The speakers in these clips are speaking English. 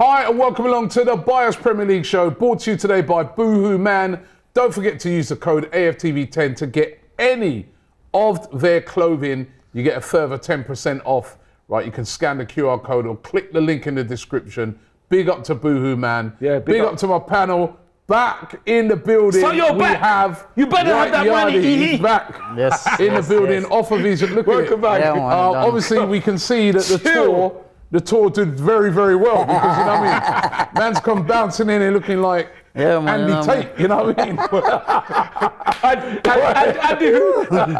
Hi and welcome along to the Bias Premier League show, brought to you today by Boohoo Man. Don't forget to use the code AFTV10 to get any of their clothing. You get a further 10% off. Right, you can scan the QR code or click the link in the description. Big up to Boohoo Man. Yeah, big up to my panel. Back in the building. So you're back. You better have that money. He's back in the building. Off of his look. Welcome back. Yeah, obviously, we can see that the tour did very, very well because you know what I mean. Man's come bouncing in and looking like Andy Tate. You know what I mean?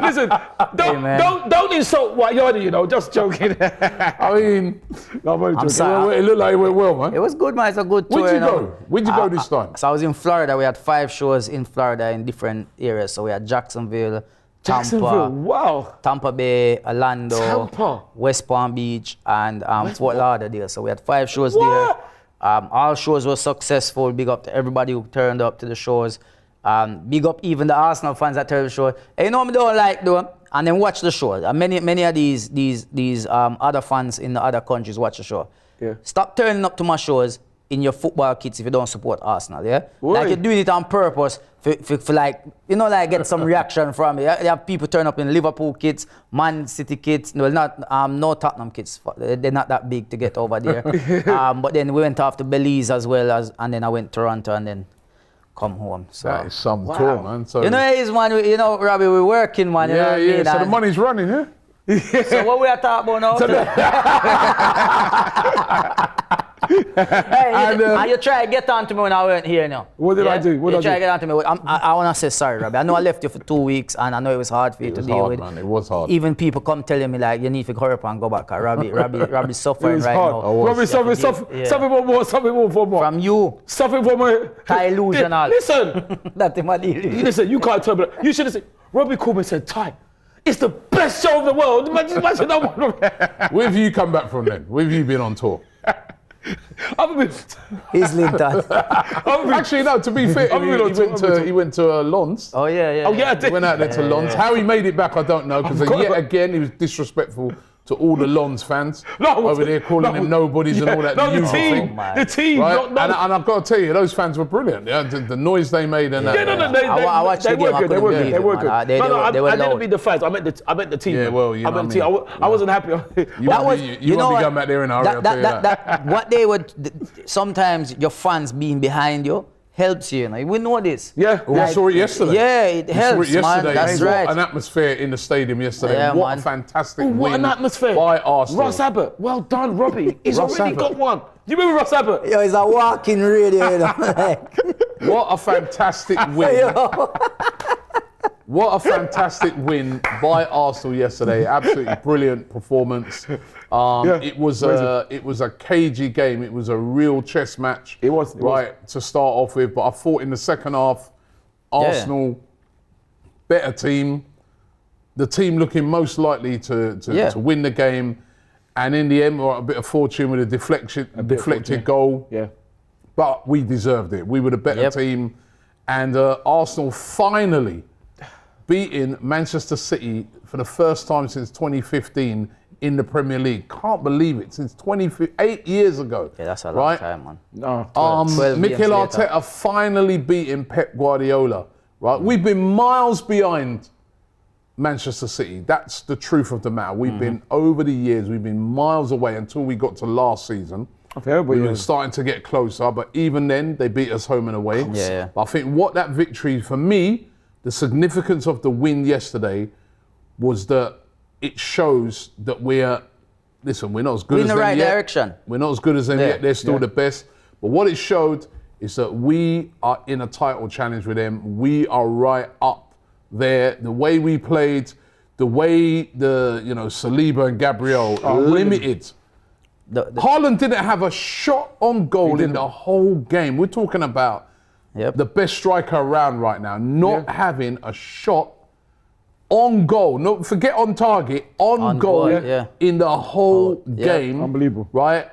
Listen, don't insult White Yardy, you know. Just joking. I mean, I'm sorry. It looked like it went well, man. It was good, man. It's a good tour. Where'd you go? Where'd you go this time? So I was in Florida. We had 5 shows in Florida in different areas. So we had Jacksonville, Tampa Bay, Orlando, West Palm Beach, and Fort Lauderdale. So we had 5 shows there. All shows were successful. Big up to everybody who turned up to the shows. Big up even the Arsenal fans that turned to the show. Hey, you know what I don't like doing? And then watch the show. Many of these other fans in the other countries watch the show. Yeah. Stop turning up to my shows in your football kits if you don't support Arsenal, yeah? Like you're doing it on purpose for like, you know, like get some reaction from it. You have people turn up in Liverpool kits, Man City kits, no Tottenham kits. They're not that big to get over there. But then we went off to Belize as well, and then I went to Toronto and then come home. So that is some tour, man. So you know, it is, man. You know, Robbie, we're working, man. You know what I mean? So the money's running, huh? So what we are talking about now? And you try to get on to me when I weren't here now. What did I do? You try to get on to me. I want to say sorry, Robbie. I know I left you for 2 weeks and I know it was hard for you to deal with. Man. It was hard. Even people come telling me like, you need to hurry up and go back. Robbie's suffering right now. Robbie's suffering one more. From you. Suffering one more. Delusional. Listen. That's my deal. Listen, you can't tell me that. You should have said, Robbie called me and said, Ty, it's the best show in the world. Imagine that. Where have you come back from then? Where have you been on tour? He's linked on. Actually, no, to be fair, he went to Lons. Oh, yeah. Oh, yeah, I did. He went out there to Lons. How he made it back, I don't know, because yet again, he was disrespectful to all the Lons fans over there, calling them nobodies and all that. The team. Right? And I've got to tell you, those fans were brilliant. Yeah? The noise they made and that. I watched the game. They were good. I didn't mean the fans. I meant the team. Yeah, well, you know what I mean. I wasn't happy. You won't be going back there in a hurry, I'll tell you that. What they would, sometimes your fans being behind you helps you, we know this. Yeah, we saw it yesterday. Yeah, it helps, man. That's right. An atmosphere in the stadium yesterday. Yeah, what a fantastic win. What an atmosphere. By Arsenal. Ross Abbott, well done, Robbie. He's already got one. Do you remember Ross Abbott? Yo, he's a walking radio, you know. What a fantastic win. What a fantastic win by Arsenal yesterday. Absolutely brilliant performance. It was a cagey game. It was a real chess match. It was. To start off with. But I thought in the second half, Arsenal, better team. The team looking most likely to win the game. And in the end, a bit of fortune with a deflected goal. Yeah. But we deserved it. We were the better team. And Arsenal finally beating Manchester City for the first time since 2015 in the Premier League. Can't believe it. Since 8 years ago. Yeah, that's a long time, man. No, Mikel Arteta finally beating Pep Guardiola. Right? We've been miles behind Manchester City. That's the truth of the matter. We've been, over the years, we've been miles away until we got to last season. We were starting to get closer, but even then, they beat us home and away. Yeah. But I think what that victory, for me, the significance of the win yesterday was that it shows that we're not as good as them yet. In the right direction. We're not as good as them yet. They're still the best. But what it showed is that we are in a title challenge with them. We are right up there. The way we played, the way Saliba and Gabriel limited. Haaland didn't have a shot on goal in the whole game. We're talking about the best striker around right now, not having a shot on goal. No, forget on target, on goal in the whole game. Unbelievable. Right?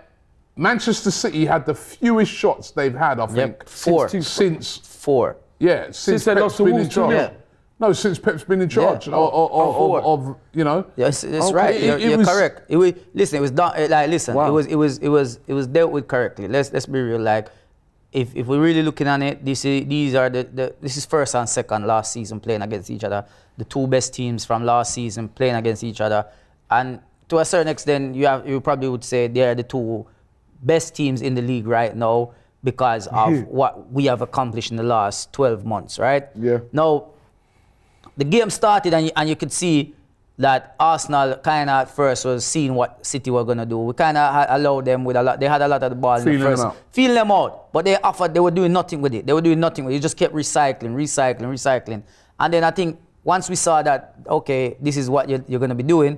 Manchester City had the fewest shots they've had, I think. Four. Since four. Yeah, since they lost to Wolves 2-0. No, since Pep's been in charge of you know. Yes, it's right. You're correct. Listen, it was done. Like, listen, Wow. it was dealt with correctly. Let's be real. Like, if we're really looking on it, this is first and second last season playing against each other. The two best teams from last season playing against each other, and to a certain extent, you probably would say they're the two best teams in the league right now because of what we have accomplished in the last 12 months, right? Yeah. Now, the game started and you could see that Arsenal kind of at first was seeing what City were going to do. We kind of allowed them with a lot. They had a lot of the ball in the first. Feeling them out. But they were doing nothing with it. It just kept recycling. And then I think once we saw that, okay, this is what you're going to be doing,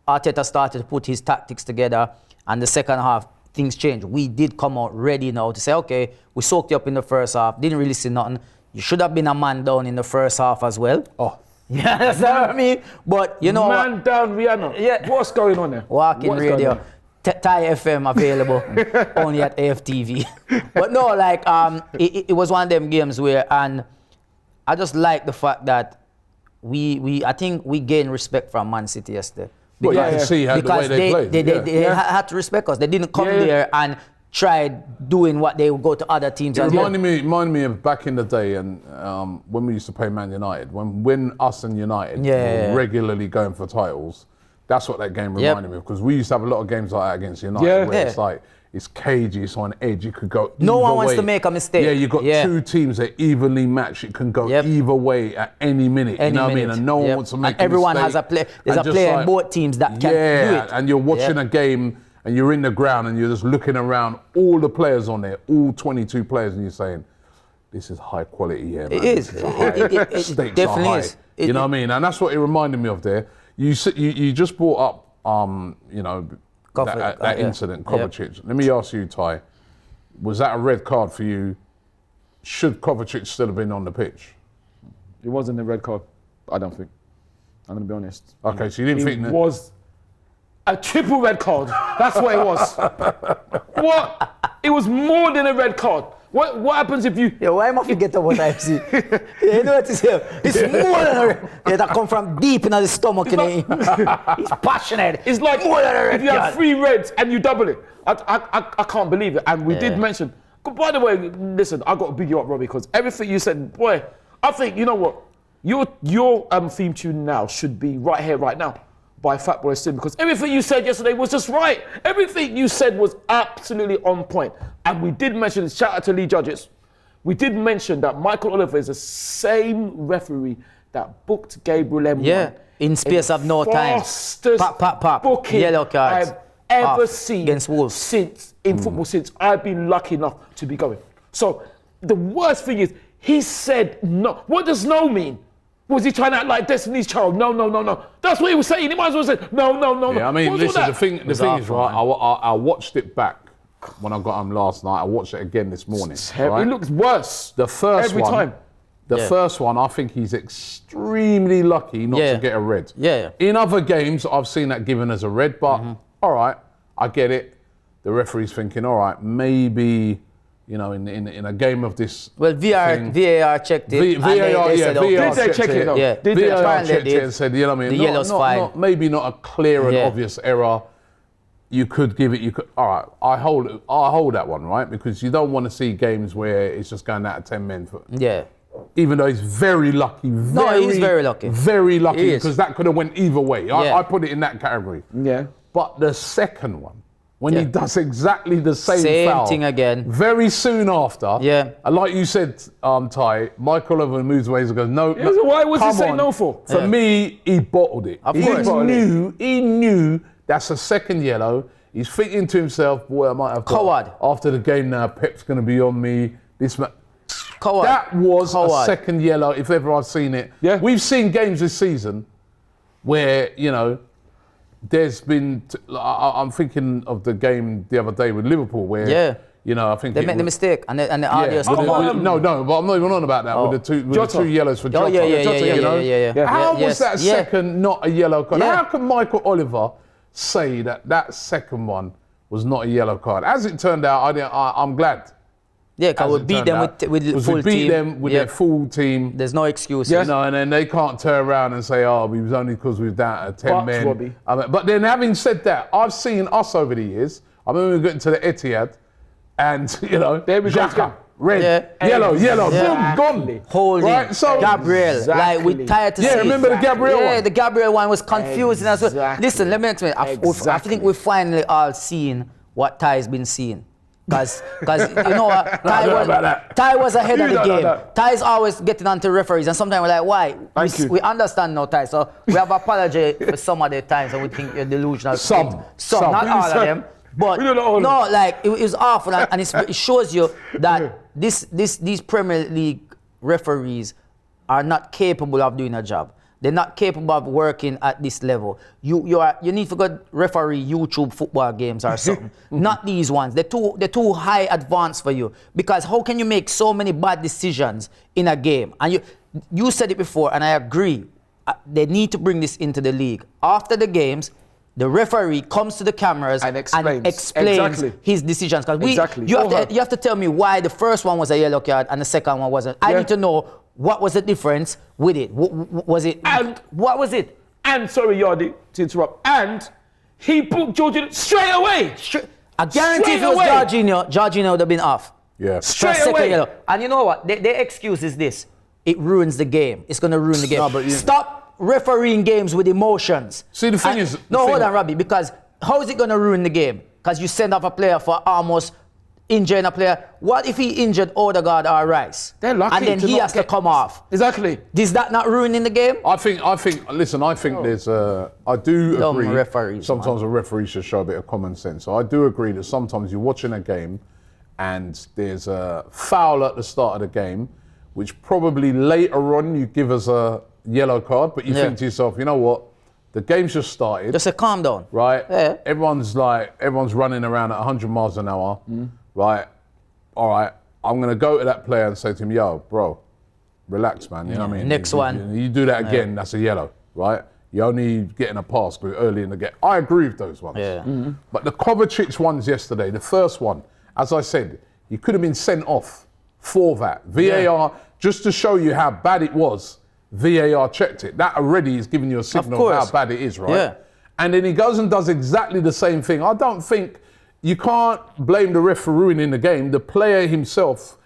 Arteta started to put his tactics together. And the second half, things changed. We did come out ready now to say, okay, we soaked you up in the first half. Didn't really see nothing. You should have been a man down in the first half as well. Oh. Yeah, that's what I mean. But you know Man down, Rihanna. Yeah. What's going on there? Walking radio. Thai FM available only at AFTV. But no, like it was one of them games where, and I just like the fact that I think we gained respect from Man City yesterday. Well, you can see how the way they played. They had to respect us. They didn't come there and tried doing what they would go to other teams. It reminded me of back in the day, and when we used to play Man United, when us and United were regularly going for titles. That's what that game reminded me of, because we used to have a lot of games like that against United, where it's like it's cagey, it's on edge. You could go. No one wants to make a mistake. Yeah, you got two teams that evenly match. It can go either way at any minute. You know what I mean? And no one wants to make a mistake. Everyone has a play. There's a player in both teams that can do it. And you're watching a game. And you're in the ground and you're just looking around, all the players on there, all 22 players, and you're saying, this is high quality here, man. It is. Stakes are high. You know what I mean? And that's what it reminded me of there. You just brought up, that incident, Kovacic. Let me ask you, Ty, was that a red card for you? Should Kovacic still have been on the pitch? It wasn't a red card, I don't think. I'm going to be honest. Okay, so you didn't think that? It was a triple red card. That's what it was. What? It was more than a red card. What happens if you... Yeah, why am I forgetting what I've seen? You know what to say? It's more than a red card. Yeah, that come from deep in the stomach. He's passionate. It's like more than a red if you have 3 reds and you double it. I can't believe it. And we did mention... By the way, listen, I got to big you up, Robbie, because everything you said, boy, I think, you know what? Your theme tune now should be Right Here, Right Now by Fatboy Slim, because everything you said yesterday was just right. Everything you said was absolutely on point. And we did mention, shout out to Lee Judges, we did mention that Michael Oliver is the same referee that booked Gabriel M1. Yeah, in space of no time. Fastest pop. booking Yellow cards. I've ever seen against Wolves. since in football since I've been lucky enough to be going. So the worst thing is, he said no. What does no mean? Was he trying to act like Destiny's Child? No. That's what he was saying. He might as well say no. Yeah, I mean, listen, the thing is, right, I watched it back when I got home last night. I watched it again this morning. Right? It looks worse. The first every one, time. The first one, I think he's extremely lucky not to get a red. Yeah. In other games, I've seen that given as a red, but all right, I get it. The referee's thinking, all right, maybe... You know, in a game of this. Well, VAR checked it. VAR checked it. Yeah, VAR checked it and said, you know what I mean? The yellow's fine. Maybe not a clear and obvious error. You could give it. All right, I hold that one, right? Because you don't want to see games where it's just going out of 10 men. Even though he's very lucky. He's very lucky. Very lucky, because that could have went either way. I put it in that category. Yeah. But the second one, when he does exactly the same foul, thing again, very soon after. Yeah. And like you said, Ty, Michael Oliver moves away and goes, no. Why was he saying no for? For me, he bottled it. He knew that's a second yellow. He's thinking to himself, boy, I might have coward. After the game now, Pep's going to be on me. Coward. That was a second yellow, if ever I've seen it. Yeah. We've seen games this season where, you know, there's been, I'm thinking of the game the other day with Liverpool where, you know, I think they made the mistake and the audience. No, but I'm not even on about that with the two yellows for Jota. Yeah. How was that second not a yellow card? How can Michael Oliver say that second one was not a yellow card? As it turned out, I'm glad. Yeah, because we beat them with the full we beat team. them with their full team. There's no excuses. You know, and then they can't turn around and say, "Oh, we was only because we was down at 10 men." Robbie. But then, having said that, I've seen us over the years. I remember we got into the Etihad, and you know, there we go. Xhaka, red, Yeah. yellow, Yeah. boom, gone. Holding Right, so Gabriel, like we tired to see. Yeah, remember the Gabriel Yeah, one? the Gabriel one was confusing as well. Exactly. Listen, let me explain. I think we finally all seen what Ty's been seeing. Because you know what, Ty was ahead of the game. Ty's always getting onto referees, and sometimes we're like, why? We understand now, Ty. So we have apology for some of the times, and we think you're delusional. Some, not all of them. But no, like it was awful, and it shows you that these Premier League referees are not capable of doing a job. They're not capable of working at this level. You need to go referee YouTube football games or something. Not these ones. They're too high advanced for you. Because how can you make so many bad decisions in a game? And you said it before, and I agree. They need to bring this into the league. After the games, the referee comes to the cameras and explains his decisions. Because you have to tell me why the first one was a yellow card and the second one wasn't. I need to know what was the difference with it. What was it? And sorry, Yardy, to interrupt. And he booked Jorginho straight away. I guarantee if it was Jorginho would have been off. Yeah. Straight away. Yellow. And you know what? Their excuse is this. It ruins the game. It's going to ruin the game. No, but Stop refereeing games with emotions. See, the thing is... Hold on, Robbie, because how is it going to ruin the game? Because you send off a player for almost injuring a player. What if he injured Odegaard or Rice? They're lucky. And then he has to come off. Exactly. Is that not ruining the game? I think there's I do Dumb agree referees, sometimes a referee should show a bit of common sense. So I do agree that sometimes you're watching a game and there's a foul at the start of the game, which probably later on you give us a yellow card, but you think to yourself, you know what? The game's just started. Just say calm down. Right? Yeah. Everyone's running around at 100 miles an hour. Right? All right. I'm going to go to that player and say to him, yo, bro, relax, man. You know what I mean? Next one. You do that again, that's a yellow, right? You're only getting a pass early in the game. I agree with those ones. Yeah. But the Kovacic ones yesterday, the first one, as I said, he could have been sent off for that. VAR, just to show you how bad it was, VAR checked it. That already is giving you a signal of how bad it is, right? Yeah. And then he goes and does exactly the same thing. I don't think you can't blame the ref for ruining the game. The player himself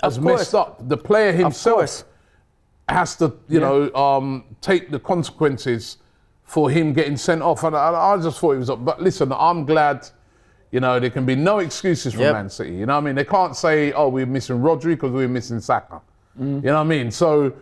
has messed up. The player himself has to, take the consequences for him getting sent off. And I just thought it was up. But listen, I'm glad, there can be no excuses for Man City. You know what I mean? They can't say, oh, we're missing Rodri because we're missing Saka. You know what I me? So,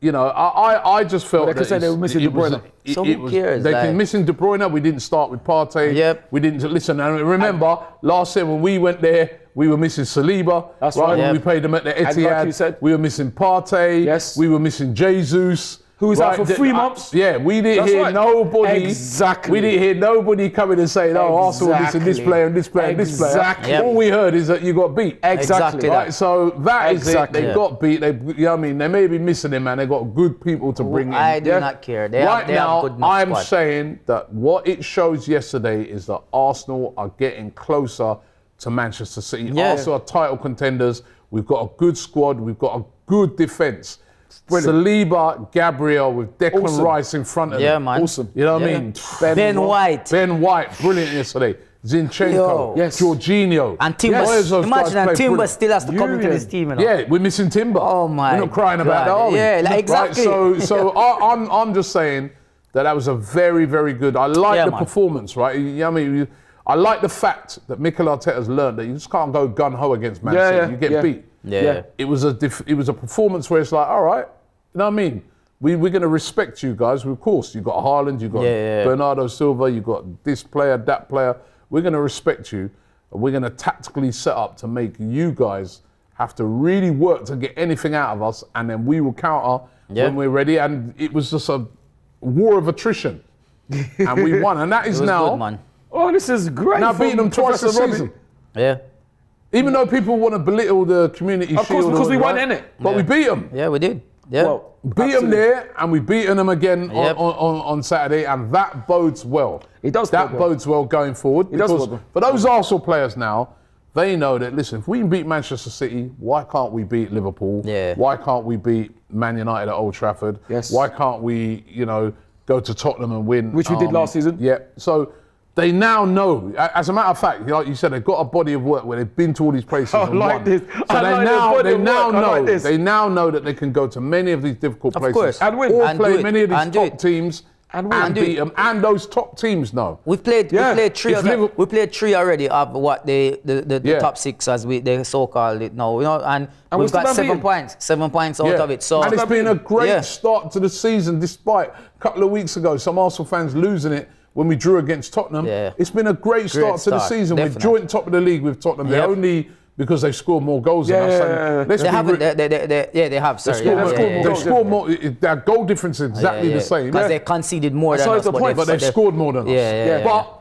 I just felt they could say they were missing De Bruyne. Who cares? They can missing De Bruyne. We didn't start with Partey. Yep. We didn't listen. And remember, last year when we went there, we were missing Saliba. That's right. When we played them at the Etihad, like you said, we were missing Partey. Yes. We were missing Jesus. Who was out for 3 months? Yeah, we didn't hear nobody. Exactly. We didn't hear nobody coming and saying, "Oh, Arsenal missing this player and this player and this player." Exactly. Yep. All we heard is that you got beat. Exactly. Right. So that is it. They got beat. They may be missing him, man. They got good people to bring in. I do not care. They right have now, good enough I'm squad. saying that what it shows yesterday is that Arsenal are getting closer to Manchester City. Yeah. Arsenal are title contenders. We've got a good squad. We've got a good defence. Saliba, Gabriel with Declan Rice in front of them. Yeah, man. Awesome. You know what I mean? Ben White. Ben White, brilliant yesterday. Zinchenko, Yo. Yes. Jorginho. And Timber. All those guys Imagine that play Timber brilliant. still has to come into this team. Yeah, we're missing Timber. Oh my We're not crying about God. that, are we? Yeah, like, exactly. Right, so I'm just saying that was a very, very good. I like the performance, right? You know what I mean? I like the fact that Mikel Arteta's learned that you just can't go gun-ho against Man City. You get beat. Yeah. It was a performance where it's like, all right, you know what I mean? We're going to respect you guys. Of course, you've got Haaland, you've got Bernardo Silva, you've got this player, that player. We're going to respect you. And we're going to tactically set up to make you guys have to really work to get anything out of us. And then we will counter when we're ready. And it was just a war of attrition. And we won. And that is now... Good, man. Oh, this is great. Now beating them twice this season. Yeah. Even though people want to belittle the Community Of course, Shield. because we won, innit? But we beat them. Yeah, we did. Yeah. Well, Beat them there, and we've beaten them again on Saturday, and that bodes well. It does. That bodes well going forward. It does because bode well. for those Arsenal players now, They know that, listen, if we can beat Manchester City, why can't we beat Liverpool? Yeah. Why can't we beat Man United at Old Trafford? Yes. Why can't we, go to Tottenham and win? Which we did last season. Yeah. So they now know. As a matter of fact, like you said, they've got a body of work where they've been to all these places and like won. this. So They now know that they can go to many of these difficult places. course. And win. Or And play do it. many of these And do top it. teams And win. and And do beat it. them. And those top teams know. We played three. If Liverpool- We played three already of what the Yeah. top six as they so called it now. And we're we've still got 7 unbeaten. points. 7 points out of it. So and it's been a great Yeah. start to the season, despite a couple of weeks ago, some Arsenal fans losing it when we drew against Tottenham. Yeah. It's been a great start to the start, season. We're definitely. joint top of the league with Tottenham. They're Yep. only because they've scored more goals than us. And let's They be haven't. real- They have. Sorry. scored more- goals. They've scored more. Their goal difference is exactly the same. Because they conceded more than So us. it's the point. But they've scored more than us. Yeah. But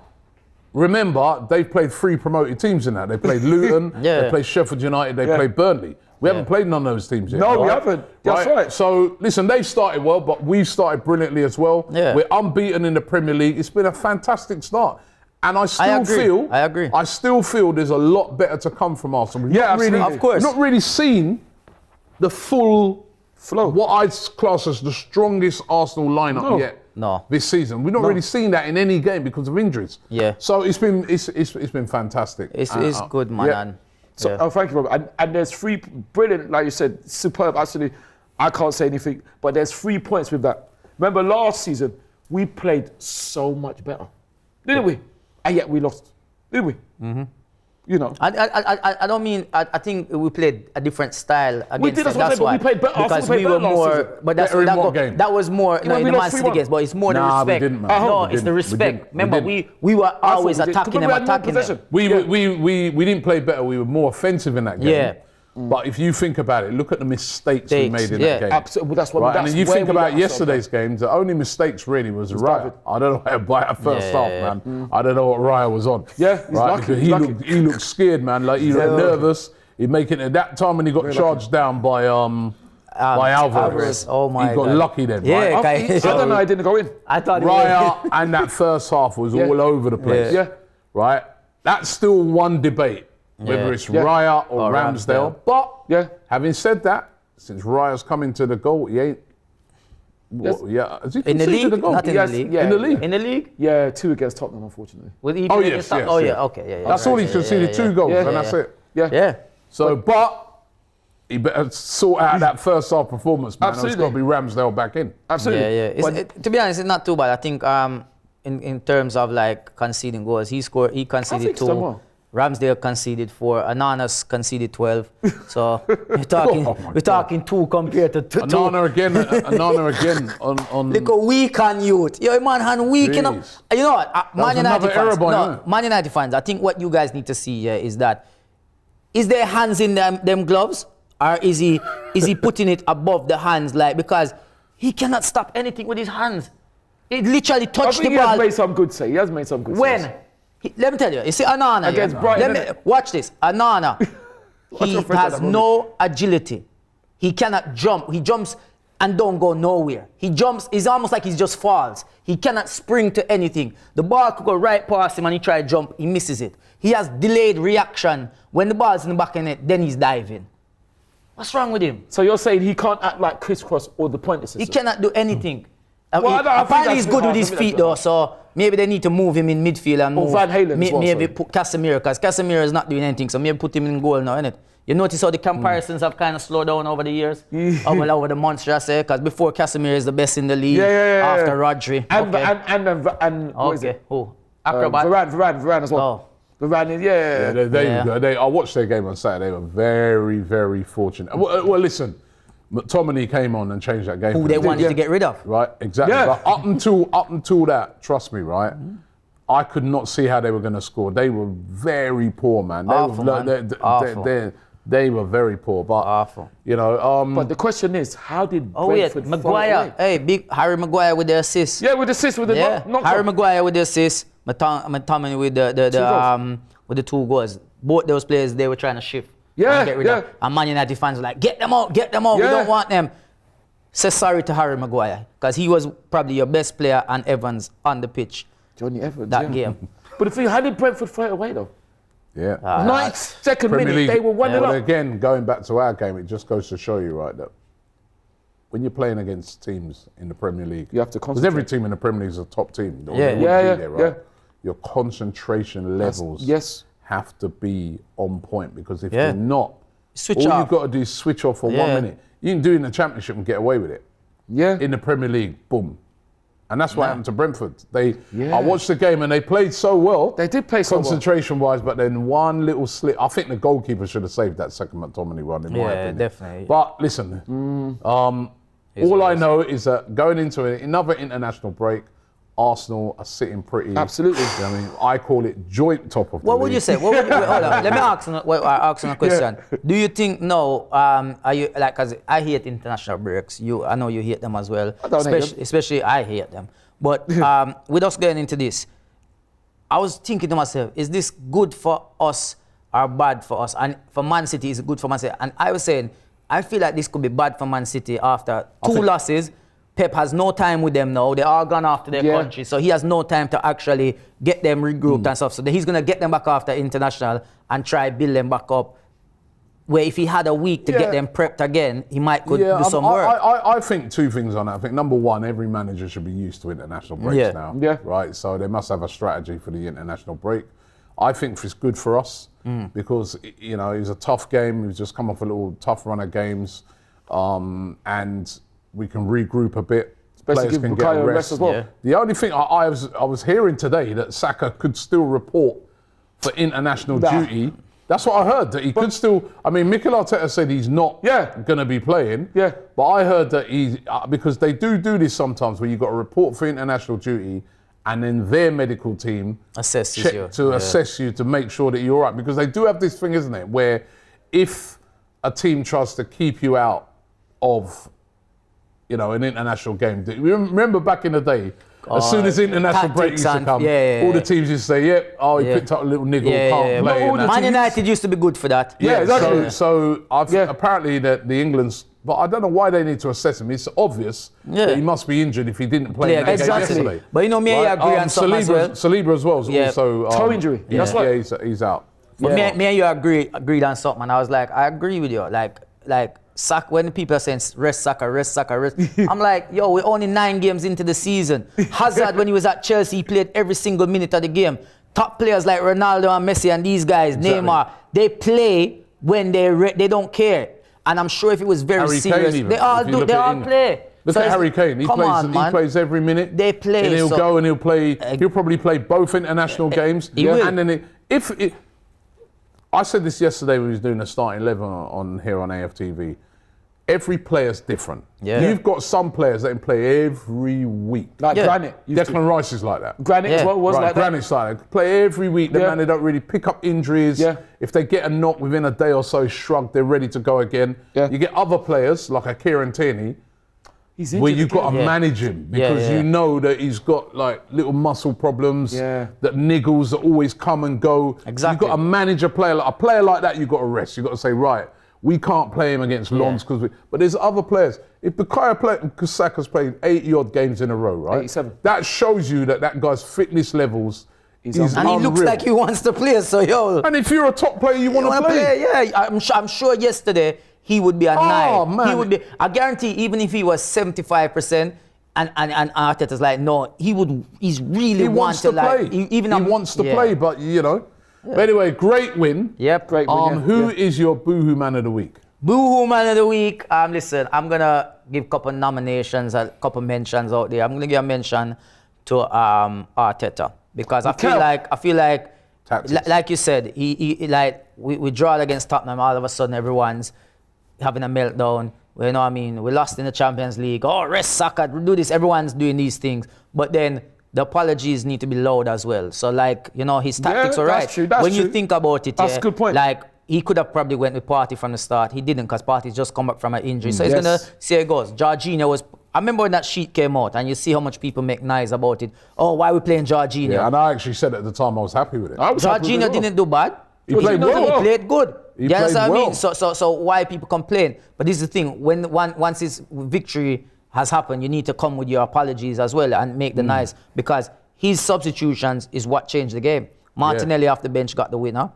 remember, they've played 3 promoted teams in that. They played Luton, Yeah. they played Sheffield United, they played Burnley. We haven't played none of those teams yet. No, we haven't. That's right. So, listen, they've started well, but we've started brilliantly as well. Yeah. We're unbeaten in the Premier League. It's been a fantastic start. And I still agree. I still feel there's a lot better to come from Arsenal. We've Yeah, not really, absolutely. Of course. We've not really seen the full Flow. what I'd class as the strongest Arsenal lineup yet. No. This season, we've not really seen that in any game because of injuries. Yeah. So it's been fantastic. It's good, man. yeah. And, So, yeah. oh, thank you, Robert. And there's 3 brilliant, like you said, superb. Actually, I can't say anything, but there's 3 points with that. Remember last season, we played so much better, didn't we? And yet we lost, didn't we? Mm-hmm. I don't mean. I think we played a different style against We did, that's them. what I'm saying, but we played better. Because Arsenal played we were better last more. season. But that's Better in what game? that was more. No, when in we the lost Man City 3-1. games, but it's more the Nah, we respect. didn't, man. No, We it's the didn't. We respect. didn't. Remember, We we were always we did. attacking Because them, we had more attacking possession. them. We didn't play better. We were more offensive in that game. Yeah. But if you think about it, look at the mistakes we Mistakes, made in yeah. that game. Absolutely. Well, that's what. Right, That's and then you where think we about let ourselves yesterday's game, the only mistakes really was Raya. David. I don't know about that first half, Yeah. man. I don't know what Raya was on. Yeah, he's right, lucky, because he's lucky. he looked scared, man. Like he looked nervous. He'd make it at that time when he got charged down by Alvarez. Alvarez. Oh my He got God. lucky then, Yeah, right? okay. I don't know. I didn't go in. I thought Raya and that first half was all over the place. Yeah. Right? That's still one debate, whether Yeah. it's Raya or Ramsdale. But Yeah. having said that, since Raya's come into the goal, he ain't. Yes. Has he In the conceded league, a goal? not in Yes, the league. yeah. In the league. In the league, Yeah, 2 against Tottenham, unfortunately. with he Oh, played yes, against Top- yes, Oh yeah. yeah, okay, yeah. That's all he's conceded, 2 goals, Yeah. and that's it. Yeah. Yeah. So, but he better sort out that first half performance, man. It's Absolutely. got to be Ramsdale back in. Absolutely. Yeah. To be honest, it's not too bad. I think in terms of like conceding goals, he conceded think he's 2. done well. Ramsdale conceded 4. Ananas conceded 12. So we're talking 2 compared to 2. Anana again on. Look how weak on youth. Yo, man, hand weak enough. Jeez. You know what? Man United another error fans. by No, him. Man United fans. I think what you guys need to see here is that is there hands in them gloves, or is he putting it above the hands, like, because he cannot stop anything with his hands. It literally I touched think the he has ball. made some good saves. He has made some good saves. When? Let me tell you see Anana Against yeah? Brighton, Let me, innit? watch this. Anana, he your friend has at that no agility. He cannot jump. He jumps and don't go nowhere. He jumps, it's almost like he just falls. He cannot spring to anything. The ball could go right past him and he try to jump, he misses it. He has delayed reaction. When the ball's in the back of the net, then he's diving. What's wrong with him? So you're saying he can't act like crisscross or the point assistant? He cannot do anything. Well, I don't think Apparently that's he's good too with his hard. feet though, so maybe they need to move him in midfield and Or move. Van Halen as well, maybe sorry. put Casemiro, because Casemiro is not doing anything, so maybe put him in goal now, innit? You notice how the comparisons have kind of slowed down over the years? over the months, should I say? Because before Casemiro is the best in the league, after Rodri. And okay. and what is Okay. it? Who? Acrobat. Varane as well. Varane is, yeah. There you go. I watched their game on Saturday. They were very, very fortunate. Well, listen, McTominay came on and changed that game. Who for they them. wanted to get rid of. Right, exactly. Yeah. But up until that, trust me, right, I could not see how they were going to score. They were very poor, man. They Awful, were, man. Awful. They were very poor. But Awful. you know, But the question is, how did Oh wait, Brentford Maguire. Hey, big Harry Maguire with the assist. Yeah, with the assist, with the Yeah, knock Harry Maguire with the assist, McTominay with with the 2 goals. Both those players they were trying to shift. Yeah, and get rid of. yeah. And Man United fans were like, get them out, we Yeah. don't want them. Say sorry to Harry Maguire, because he was probably your best player and Evans on the pitch Johnny Evans. that yeah. game. But the thing, how did Brentford throw it away though? Yeah. 92nd minute, they were 1-0 But up. again, going back to our game, it just goes to show you, right, that when you're playing against teams in the Premier League, You have to because concentrate. every team in the Premier League is a top team. or Yeah. they would Yeah, be there, yeah. right? Your concentration levels yes. have to be on point, because if Yeah. you're not, Switch all off. you've got to do is switch off for 1 Yeah. minute. You can do it in the Championship and get away with it. Yeah. In the Premier League, boom. And that's what happened to Brentford. Yeah. I watched the game and they played so well. They did play so well. concentration-wise, but then one little slip. I think the goalkeeper should have saved that second McTominay one, in my Yeah, opinion. definitely. But listen, all I know is that going into another international break, Arsenal are sitting pretty. Absolutely. I mean, I call it joint top of the What would league. you say? What would you, wait, hold on. Let me ask you a question. Do you think now? Are you like? Cause I hate international breaks. I know you hate them as well. I don't hate them. Especially I hate them. But with us getting into this, I was thinking to myself, is this good for us or bad for us? And for Man City, is it good for Man City? And I was saying, I feel like this could be bad for Man City after two losses. Pep has no time with them now. They are gone off to their country, so he has no time to actually get them regrouped and stuff. So he's going to get them back after international and try build them back up. Where if he had a week to get them prepped again, he might could do some work. I think two things on that. I think number one, every manager should be used to international breaks now. Yeah. Right. So they must have a strategy for the international break. I think it's good for us because it was a tough game. We've just come off a little tough run of games, and we can regroup a bit. Especially Players give can get Bukayo a a rest. rest as well. Yeah. The only thing I was hearing today that Saka could still report for international duty. That's what I heard, that he could still. I mean, Mikel Arteta said he's not going to be playing. Yeah. But I heard that because they do this sometimes, where you've got to report for international duty, and then their medical team Assesses check you. to assess you to make sure that you're all right. Because they do have this thing, isn't it, where if a team tries to keep you out of, an international game. Remember back in the day, as soon as international break used to come, all the teams used to say, he picked up a little niggle, can't play. all the Man teams- United used to be good for that. Yeah, exactly. So apparently the England's, but I don't know why they need to assess him. It's obvious that he must be injured if he didn't play in that game yesterday. But I agree on something as well. Saliba as well is also toe injury. That's That's right. He's out. But me and you agreed on something, and I was like, I agree with you. Like when people are saying rest Saka, I'm like, yo, we're only 9 games into the season. Hazard, when he was at Chelsea, he played every single minute of the game. Top players like Ronaldo and Messi and these guys, Neymar, they play when they don't care. And I'm sure if it was very Harry serious, Kane even, they all if you do. look They at all England. play. Look So at it's- Harry Kane. He plays every minute. They play, And he'll so- go and he'll play. He'll probably play both international games. He will. And then I said this yesterday when we was doing the starting 11 on here on AFTV. Every player's different. Yeah. You've got some players that can play every week. Like Granit. Declan Rice is like that. Granit as well was like that. Granit's like that. Play every week. The man, they don't really pick up injuries. Yeah. If they get a knock within a day or so, shrug, they're ready to go again. Yeah. You get other players like a Kieran Tierney, He's where injured you've got to again. manage him because you know that he's got like little muscle problems, that niggles that always come and go. Exactly. You've got to manage a player like that. You've got to rest. You've got to say, right, we can't play him against Lons but there's other players. If Bukayo Saka's played 80 odd games in a row, right? 87. That shows you that guy's fitness levels is And he looks unreal. like he wants to play, so yo. And if you're a top player, you want to play. Yeah, I'm sure yesterday he would be a 9. Man. He would be. I guarantee, even if he was 75%, and Arteta's like, no, he's really He wants to play. He wants to play, but But anyway, great win. Yep. Great win, Who is your boohoo man of the week? Boo-hoo man of the week. Listen, I'm gonna give a couple nominations, a couple mentions out there. I'm gonna give a mention to Arteta because I feel like Tactics. like you said, he like we draw against Tottenham. All of a sudden, everyone's having a meltdown. Well, you know what I mean? We lost in the Champions League. Oh, rest Saka, do this. Everyone's doing these things, but then the apologies need to be loud as well. So his tactics are right. that's true, that's Oh, when you true. think about it, That's a good point. Like he could have probably went with Partey from the start. He didn't because Partey's just come back from an injury. So he's Yes. gonna see how it goes. Jorginho was. I remember when that sheet came out and you see how much people make noise about it. Oh, why are we playing Jorginho? Yeah, and I actually said at the time I was happy with it. Jorginho didn't do bad. He played well. He played good. He You played understand what I mean? well. So why people complain? But this is the thing. Once his victory has happened, you need to come with your apologies as well and make the nice, because his substitutions is what changed the game. Martinelli off the bench got the winner.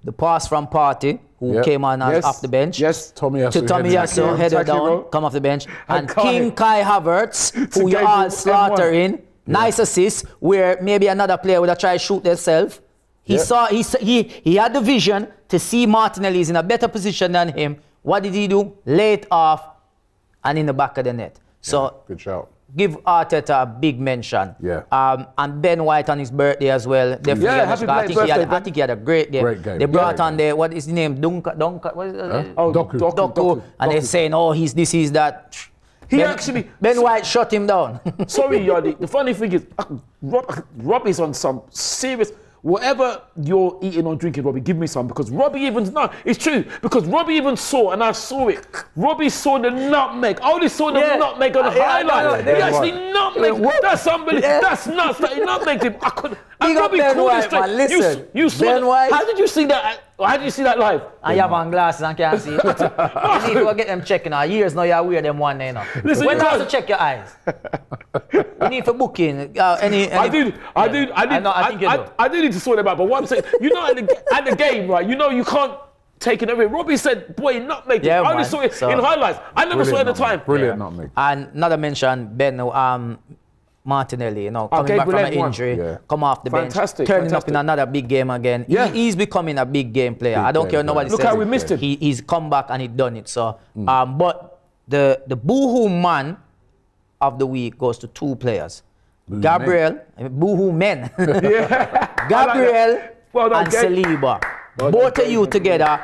the pass from Partey, who came on as off the bench. Yes. Tomiyasu To Tomiyasu, header down, come off the bench. And King Kai Havertz, who you all slaughter in. Nice assist, where maybe another player would have tried to shoot themselves. He had the vision to see Martinelli is in a better position than him. What did he do? Lay it off and in the back of the net. So good shout. Give Arteta a big mention. Yeah. And Ben White on his birthday as well. Definitely. I think he had a great game. Great game. They brought on the, what is his name? Dunka, what is it? Doku. And they're saying, oh, he's this, he's that. Ben White shut him down. Sorry, Yardi. The funny thing is, Rob is on some serious. Whatever you're eating or drinking, Robbie, give me some, because Robbie even, no, it's true, because Robbie even saw, and I saw it, Robbie saw the nutmeg. I only saw the nutmeg on the highlight. He actually nutmeg. That's unbelievable. That's nuts that he nutmegged him. I couldn't. And Robbie called it straight. Listen, you saw Ben White. How did you see that? How did you see that live? And you have on glasses and can't see it. You need to get them checking now. Years now you wear them one day now. Listen, when last to check your eyes? You need for booking. I do need to sort them out, but what I'm saying, you know, at the game, right, you know you can't take it away. Robbie said, boy, nutmeg. Yeah, I only saw it in highlights. I never saw it at the time. Brilliant nutmeg. And another mention, Ben Martinelli, you know, coming back from an injury, come off the bench, turning up in another big game again. He's becoming a big game player. I don't care what nobody says. Look how we missed him. He's come back and he done it. So, but the boohoo man of the week goes to two players. Boohoo Gabriel, boohoo men. Gabriel and Saliba. Both of you together.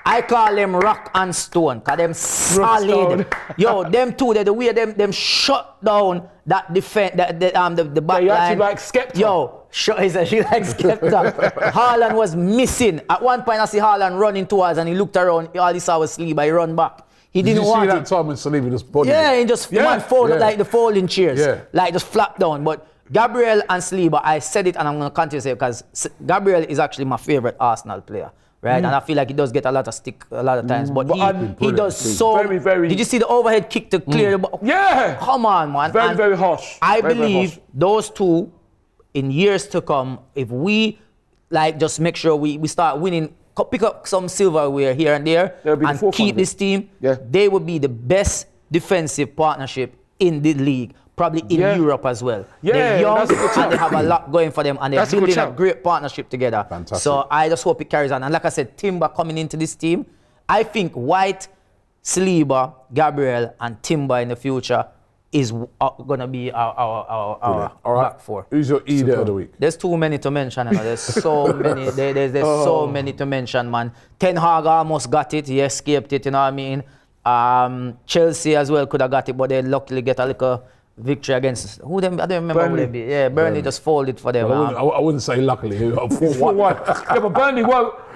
I call them rock and stone, cause them solid. Yo, them two, the way them shut down that defense, the back line. Actually like Skepta. Yo, she like Skepta. Haaland was missing. At one point, I see Haaland running towards, and he looked around. All he saw was Saliba. He run back. He didn't want it. Did you see that time when Saliba just bodied? Yeah, he just folded like the folding chairs, like just flat down. But Gabriel and Saliba, I said it, and I'm gonna continue to say it because Gabriel is actually my favorite Arsenal player. Right, and I feel like he does get a lot of stick a lot of times, but he does so. Very. Did you see the overhead kick to clear the ball? Yeah. Come on, man. Very harsh. I believe those two, in years to come, if we like just make sure we start winning, pick up some silverware here and there, and keep this team, they would be the best defensive partnership in the league. Probably in Europe as well. They're young and they have a lot going for them, and they're building a great partnership together. Fantastic. So I just hope it carries on. And like I said, Timber coming into this team, I think White, Saliba, Gabriel, and Timber in the future is going to be our back four. Who's your Eater of the week? There's too many to mention. You know. There's so many. There's so many to mention, man. Ten Hag almost got it. He escaped it. You know what I mean? Chelsea as well could have got it, but they luckily get a little victory against I don't remember Burnley. who they beat. Yeah, Burnley just folded for them. Well, I wouldn't say luckily. 4-1. Yeah, but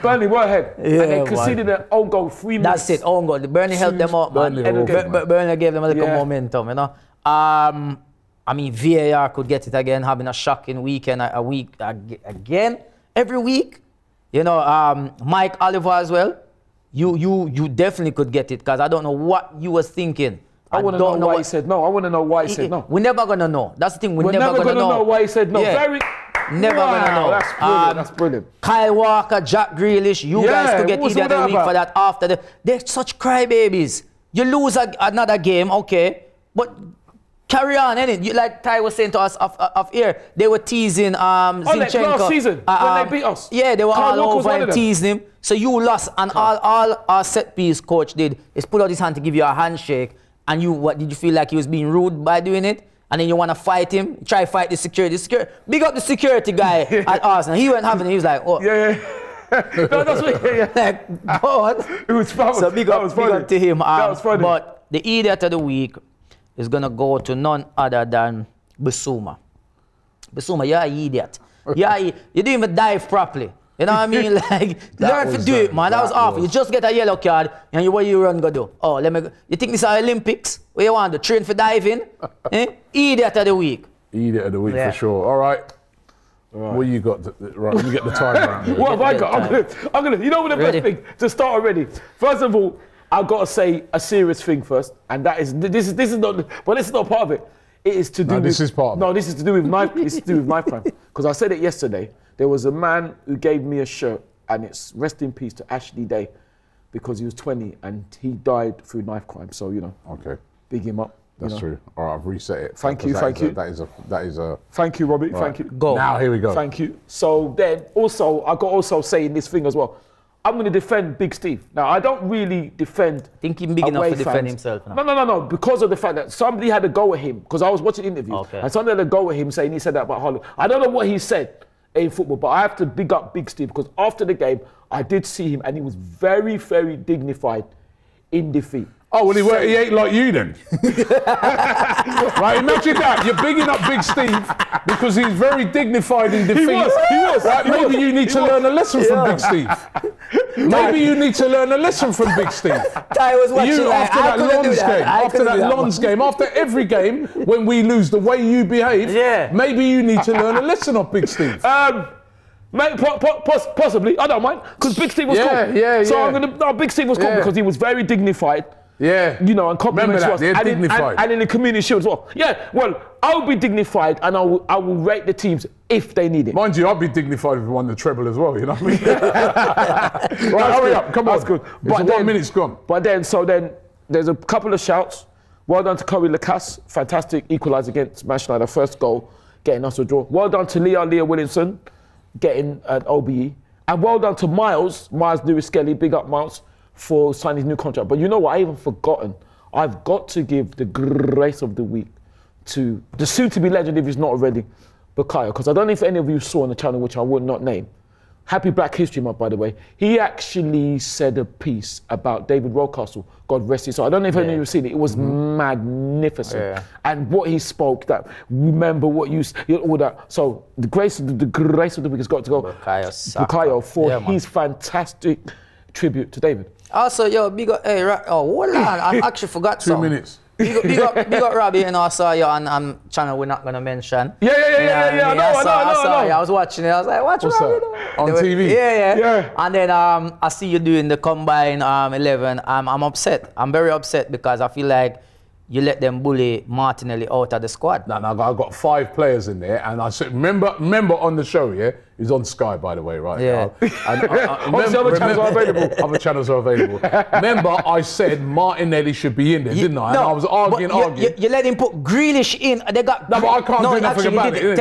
Burnley were ahead. And they conceded an own goal 3 minutes. That's it, own goal. Burnley helped them out, man. Burnley gave them a little momentum, you know. I mean, VAR could get it again, having a shocking weekend, a week again, every week. You know, Mike Oliver as well. You definitely could get it, because I don't know what you was thinking. I want to know why he said no. I want to know why he said no. We're never going to know. That's the thing. We're never going to know why he said no. Yeah. Never going to know. That's brilliant. That's brilliant. Kyle Walker, Jack Grealish, you guys could get either of the week for that after. They're such crybabies. You lose another game, okay, but carry on, innit? Like Ty was saying to us off air, they were teasing Zinchenko. Last season, when they beat us. Yeah, they were all over and teasing him. So you lost, and all our set piece coach did is put out his hand to give you a handshake. And what did you feel like he was being rude by doing it? And then you want to fight him? Try to fight the security. Big up the security guy at Arsenal. He went having it. He was like, oh. Yeah. No, that's what, Like, God. It was fun. So big up to him. That was funny. But the idiot of the week is going to go to none other than Bissouma. Bissouma, you're an idiot. You didn't even dive properly. You know what I mean? Like, learn to do it, man. That was awful. You just get a yellow card, and what you run go do? Oh, you think this is Olympics? Where you want to train for diving? Idiot of the week. Idiot of the week for sure. All right. What you got? Right, let me get the time around. What have I got? I'm gonna. You know what the best thing to start already. First of all, I've got to say a serious thing first, and that is this is not. But this is not part of it. It is to do. No, this is part of it. No, this is to do with my. It's to do with my crime. Because I said it yesterday. There was a man who gave me a shirt and it's rest in peace to Ashley Day, because he was 20 and he died through knife crime. So Okay. big him up. That's true. All right, I've reset it. Thank you. That is a. Thank you, Robbie. Right. Thank you. Go. Now here we go. Thank you. So then also, I got also saying this thing as well. I'm going to defend Big Steve. Now, I don't really defend. Think he's big enough away to defend fans. himself now. No. Because of the fact that somebody had a go at him, because I was watching interviews, Okay. and somebody had a go at him saying he said that about Haaland. I don't know what he said in football, but I have to big up Big Steve, because after the game, I did see him and he was very, very dignified in defeat. Oh, well, he ain't like you then. Right, imagine that. You're bigging up Big Steve because he's very dignified in defeat. He was. Right, maybe you need to learn a lesson from Big Steve. Maybe you need to learn a lesson from Big Steve. I was watching You, like, after I that couldn't do Lons that. game, I after couldn't that do that Lons one. game, after every game, when we lose, the way you behave, Yeah. maybe you need to learn a lesson of Big Steve. Possibly, I don't mind, because Big Steve was cool. Yeah. So Big Steve was cool because he was very dignified. Yeah. And compliments Remember us. that, they're And dignified. in the community shield as well. Yeah, well, I'll be dignified and I will rate the teams if they need it. Mind you, I'd be dignified if we won the treble as well, you know what I mean? Right, hurry up, come on. That's good. But 1 minute's gone. But then there's a couple of shouts. Well done to Corey Lacasse, fantastic equaliser against Manchester United, first goal, getting us a draw. Well done to Leah Williamson, getting an OBE. And well done to Miles Lewis-Skelly, big up Miles, for signing his new contract. But you know what, I even forgotten. I've got to give the grace of the week to the soon-to-be legend, if he's not already, Bukayo, because I don't know if any of you saw on the channel, which I would not name. Happy Black History Month, by the way. He actually said a piece about David Rocastle, God rest his soul. I don't know if any of you have seen it. It was magnificent. Yeah. And what he spoke, that remember what you, all that. So the grace of the week has got to go Bukayo for his fantastic tribute to David. Also, yo, big up, hey, hold on, I actually forgot 2 something. minutes. Big up Robbie, and I saw you on channel we're not gonna mention. Yeah. I No. I was watching it. I was like, what's What's Robbie that? doing? On TV? Yeah. And then I see you doing the combine 11. I'm upset. I'm very upset because I feel like you let them bully Martinelli out of the squad. No, I've got 5 players in there, and I said, remember on the show, yeah? He's on Sky, by the way, right? Yeah. Obviously, other channels are available. Other channels are available. Remember, I said Martinelli should be in there, didn't I? And I was arguing. You let him put Grealish in. They got. No, but I can't do nothing about it.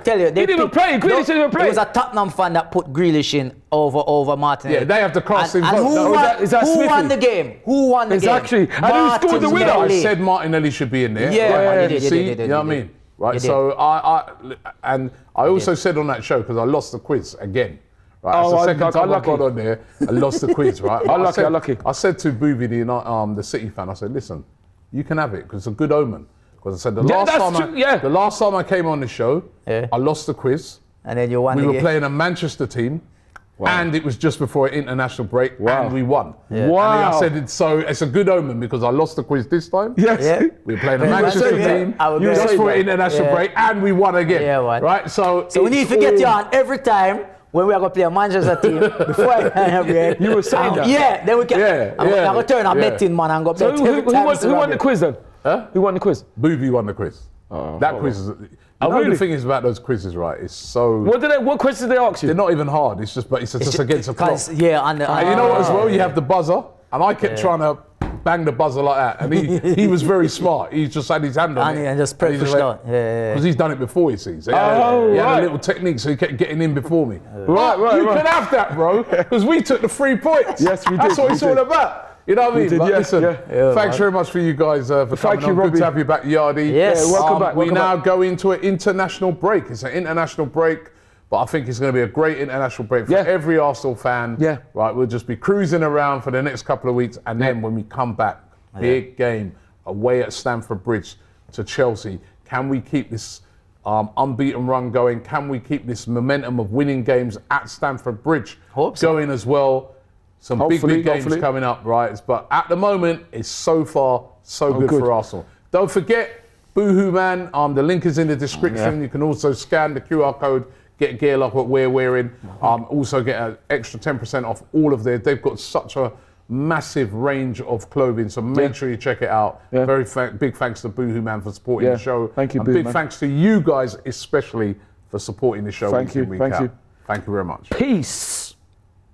Tell you. He didn't play. Grealish didn't play. It was a Tottenham fan that put Grealish in over Martinelli. Yeah, they have to cast him. And who won the game? Who won the game? Exactly. And who scored the winner? I said Martinelli should be in there. Yeah, you see, you know what I mean? Right, so I also said on that show, because I lost the quiz again. Right, that's the second time I got on there, I lost the quiz, right? Unlucky. I said to Booby, the City fan, I said, listen, you can have it, because it's a good omen. Because I said, the last time I came on the show, I lost the quiz. And then you won. We were playing a Manchester team. Wow. And it was just before an international break, and we won. Yeah. Wow! And I said it's a good omen because I lost the quiz this time. Yes. Yeah. We were playing a Manchester team just for an international break, and we won again. Yeah, what? Right? So we need to get you on every time when we are going to play a Manchester team before I break. You were saying that. Yeah, then we can. I'm going to turn a betting man and go bet every time. Who won the quiz then? Huh? Who won the quiz? Booby won the quiz. That quiz is. The thing is about those quizzes, right? It's so. What questions did they ask you? They're not even hard. It's just against the clock. Yeah, and you know what as well? You have the buzzer, and I kept trying to bang the buzzer like that, and he was very smart. He just had his hand on it and just pushed out. Because he's done it before, you see. So he had a little technique, so he kept getting in before me. Right. You can have that, bro, because we took the 3 points. Yes, we did. That's what it's all about. You know what I mean? Listen, thanks very much for you guys for coming on. Robbie. Good to have you back, Yardy. Yes. Welcome back. We now go into an international break. It's an international break, but I think it's going to be a great international break for every Arsenal fan. Yeah. Right, we'll just be cruising around for the next couple of weeks, and then when we come back, big game away at Stamford Bridge to Chelsea. Can we keep this unbeaten run going? Can we keep this momentum of winning games at Stamford Bridge going as well? Some big games coming up, right? But at the moment, it's so far so good for Arsenal. Don't forget, Boohoo Man. The link is in the description. You can also scan the QR code, get gear like what we're wearing. Also get an extra 10% off all of their. They've got such a massive range of clothing, so make sure you check it out. Very big thanks to Boohoo Man for supporting the show. Thank you, and big thanks to you guys, especially for supporting the show. Thank you. Thank you very much. Peace.